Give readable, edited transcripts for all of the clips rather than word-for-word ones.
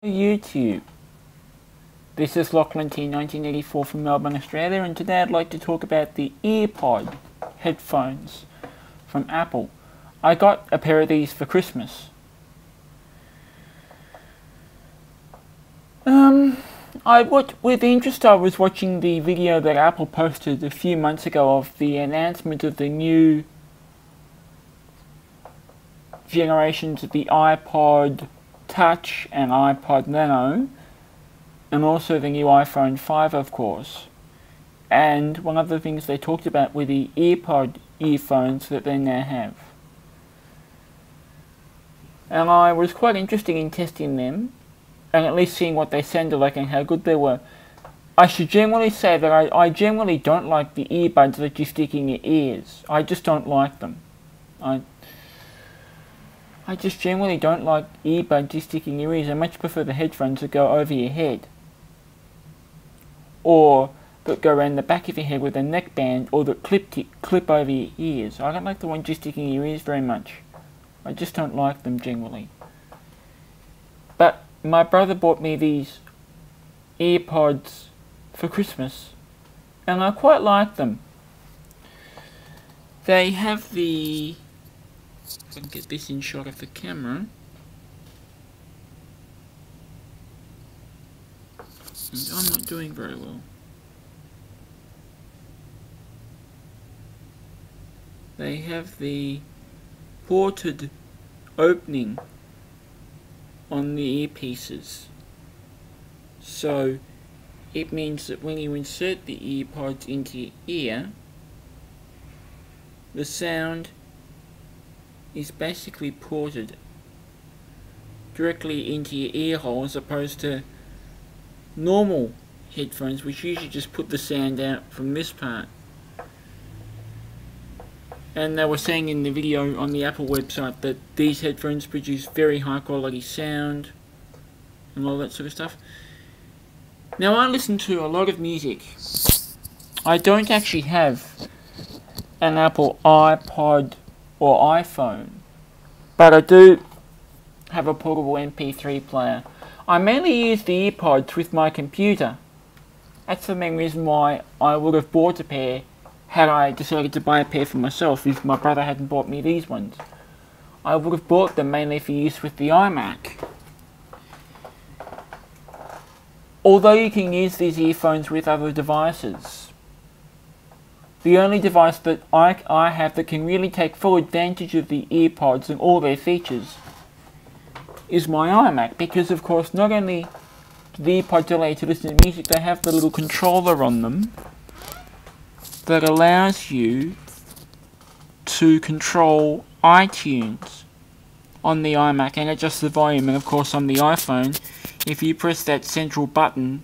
YouTube. This is Lachlan T 1984 from Melbourne, Australia, and today I'd like to talk about the EarPod headphones from Apple. I got a pair of these for Christmas. With interest I was watching the video that Apple posted a few months ago of the announcement of the new generations of the iPod Touch and iPod Nano, and also the new iPhone 5, of course. And one of the things they talked about were the EarPod earphones that they now have. And I was quite interested in testing them, and at least seeing what they sounded like and how good they were. I should generally say that I generally don't like the earbuds that you stick in your ears. I just don't like them. I just generally don't like earbuds you stick in your ears. I much prefer the headphones that go over your head, or that go around the back of your head with a neckband, or that clip over your ears. I don't like the ones you stick in your ears very much. I just don't like them generally. But my brother bought me these EarPods for Christmas, and I quite like them. They have the... if I can get this in shot of the camera. And I'm not doing very well. They have the ported opening on the earpieces. So it means that when you insert the EarPods into your ear, the sound is basically ported directly into your ear hole, as opposed to normal headphones, which usually just put the sound out from this part. And they were saying in the video on the Apple website that these headphones produce very high quality sound and all that sort of stuff. Now, I listen to a lot of music. I don't actually have an Apple iPod or iPhone, but I do have a portable MP3 player. I mainly use the EarPods with my computer. That's the main reason why I would have bought a pair had I decided to buy a pair for myself if my brother hadn't bought me these ones. I would have bought them mainly for use with the iMac. Although you can use these earphones with other devices, the only device that I have that can really take full advantage of the EarPods and all their features is my iMac, because of course not only do the EarPods allow you to listen to music, they have the little controller on them that allows you to control iTunes on the iMac and adjust the volume. And of course on the iPhone, if you press that central button,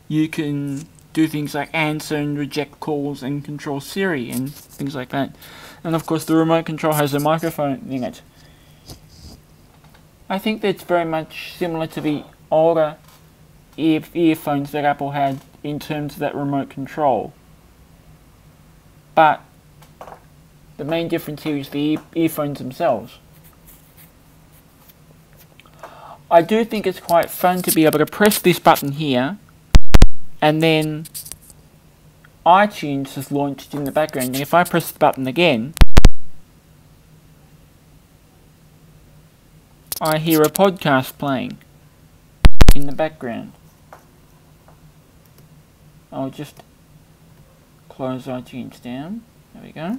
you can do things like answer and reject calls and control Siri and things like that. And of course the remote control has a microphone in it. I think that's very much similar to the older earphones that Apple had in terms of that remote control. But the main difference here is the earphones themselves. I do think it's quite fun to be able to press this button here, and then iTunes is launched in the background. And if I press the button again, I hear a podcast playing in the background. I'll just close iTunes down. There we go.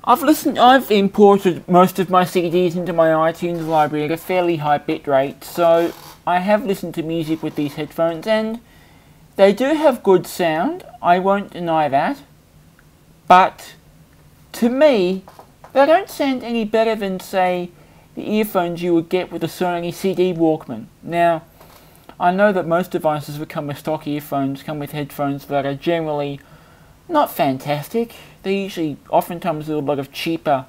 I've imported most of my CDs into my iTunes library at a fairly high bit rate, so I have listened to music with these headphones, and they do have good sound, I won't deny that, but to me, they don't sound any better than, say, the earphones you would get with a Sony CD Walkman. Now, I know that most devices that come with stock earphones come with headphones that are generally not fantastic. They usually, oftentimes, a lot of cheaper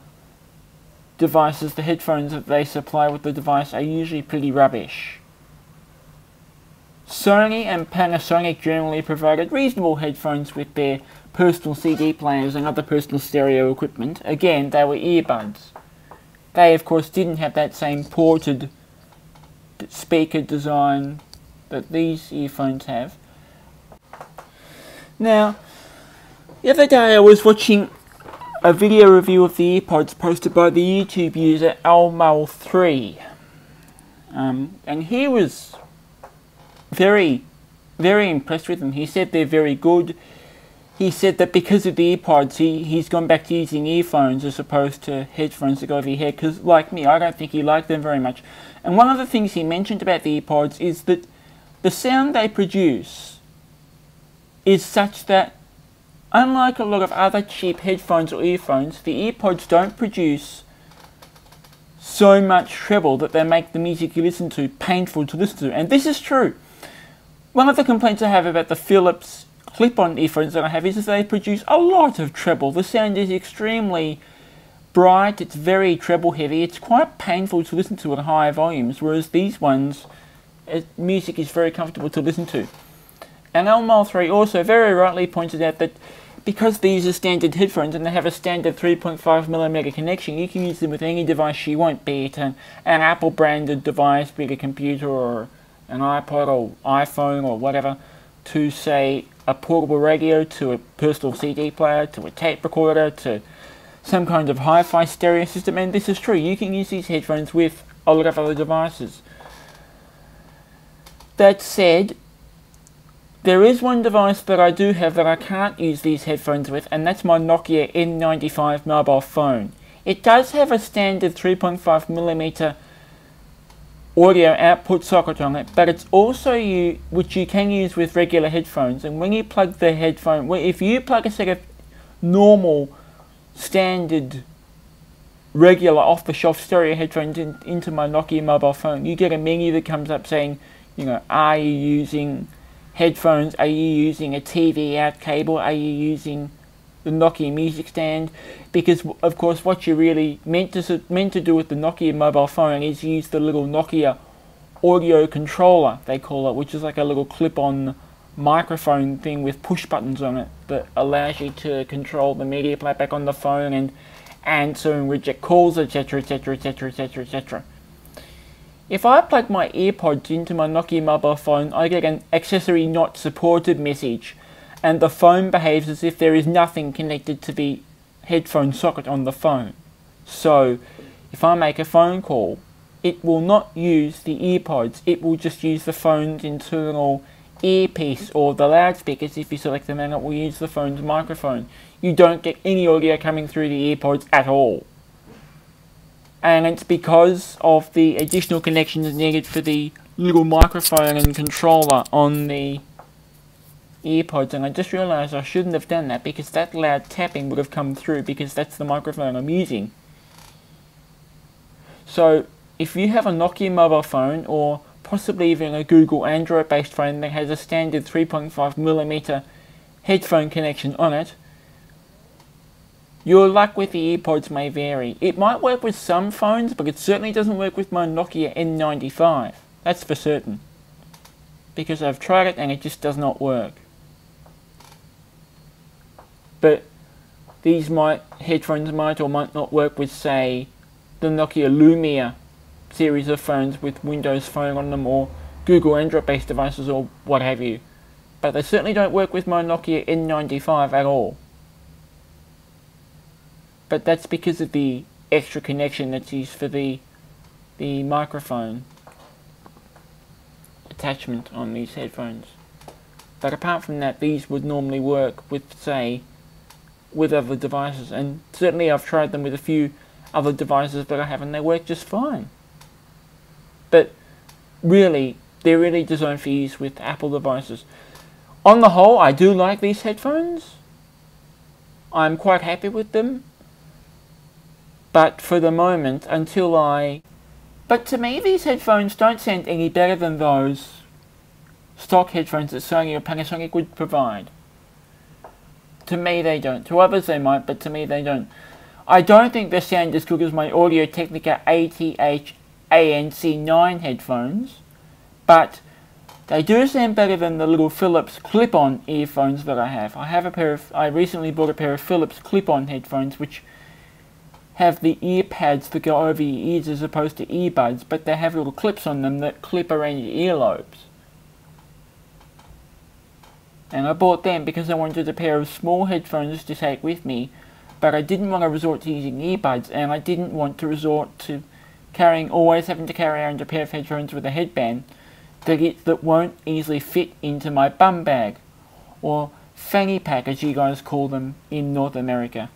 devices. The headphones that they supply with the device are usually pretty rubbish. Sony and Panasonic generally provided reasonable headphones with their personal CD players and other personal stereo equipment. Again, they were earbuds. They, of course, didn't have that same ported speaker design that these earphones have. Now, the other day I was watching a video review of the EarPods posted by the YouTube user Almal3, and he was very impressed with them. He said they're very good. He said that because of the EarPods, he's gone back to using earphones as opposed to headphones that go over your head, because like me, I don't think he liked them very much. And one of the things he mentioned about the EarPods is that the sound they produce is such that, unlike a lot of other cheap headphones or earphones, the EarPods don't produce so much treble that they make the music you listen to painful to listen to. And this is true. One of the complaints I have about the Philips clip-on earphones that I have is that they produce a lot of treble. The sound is extremely bright, it's very treble heavy, it's quite painful to listen to at higher volumes, whereas these ones, music is very comfortable to listen to. And Almal3 also very rightly pointed out that because these are standard headphones and they have a standard 3.5mm connection, you can use them with any device you want, be it an Apple branded device, be it a computer or an iPod or iPhone or whatever, to say a portable radio, to a personal CD player, to a tape recorder, to some kind of hi-fi stereo system. And this is true, you can use these headphones with a lot of other devices. That said, there is one device that I do have that I can't use these headphones with, and that's my Nokia N95 mobile phone. It does have a standard 3.5mm audio output socket on it, but it's also which you can use with regular headphones. And when you plug the headphone, if you plug a set of normal, standard, regular, off-the-shelf stereo headphones into my Nokia mobile phone, you get a menu that comes up saying, you know, are you using headphones? Are you using a TV out cable? Are you using the Nokia music stand? Because of course what you're really meant to do with the Nokia mobile phone is use the little Nokia audio controller, they call it, which is like a little clip-on microphone thing with push buttons on it that allows you to control the media playback on the phone and answer and reject calls, etc, etc, etc, etc, etc. If I plug my EarPods into my Nokia mobile phone, I get an accessory not supported message, and the phone behaves as if there is nothing connected to the headphone socket on the phone. So, if I make a phone call, it will not use the EarPods, it will just use the phone's internal earpiece, or the loudspeakers if you select them, and it will use the phone's microphone. You don't get any audio coming through the EarPods at all. And it's because of the additional connections needed for the little microphone and controller on the EarPods. And I just realised I shouldn't have done that, because that loud tapping would have come through, because that's the microphone I'm using. So if you have a Nokia mobile phone, or possibly even a Google Android based phone that has a standard 3.5mm headphone connection on it, your luck with the EarPods may vary. It might work with some phones, but it certainly doesn't work with my Nokia N95. That's for certain. Because I've tried it and it just does not work. But these headphones might or might not work with, say, the Nokia Lumia series of phones with Windows Phone on them, or Google Android based devices, or what have you. But they certainly don't work with my Nokia N95 at all. But that's because of the extra connection that's used for the microphone attachment on these headphones. But apart from that, these would normally work with, say, with other devices. And certainly I've tried them with a few other devices that I have, and they work just fine. But really, they're really designed for use with Apple devices. On the whole, I do like these headphones. I'm quite happy with them. But for the moment, But to me, these headphones don't sound any better than those stock headphones that Sony or Panasonic would provide. To me, they don't. To others, they might, but to me, they don't. I don't think they sound as good as my Audio-Technica ATH-ANC9 headphones, but they do sound better than the little Philips clip-on earphones that I have. I recently bought a pair of Philips clip-on headphones, which have the ear pads that go over your ears as opposed to earbuds, but they have little clips on them that clip around your earlobes. And I bought them because I wanted a pair of small headphones to take with me, but I didn't want to resort to using earbuds, and I didn't want to resort to always having to carry around a pair of headphones with a headband that won't easily fit into my bum bag, or fanny pack as you guys call them in North America.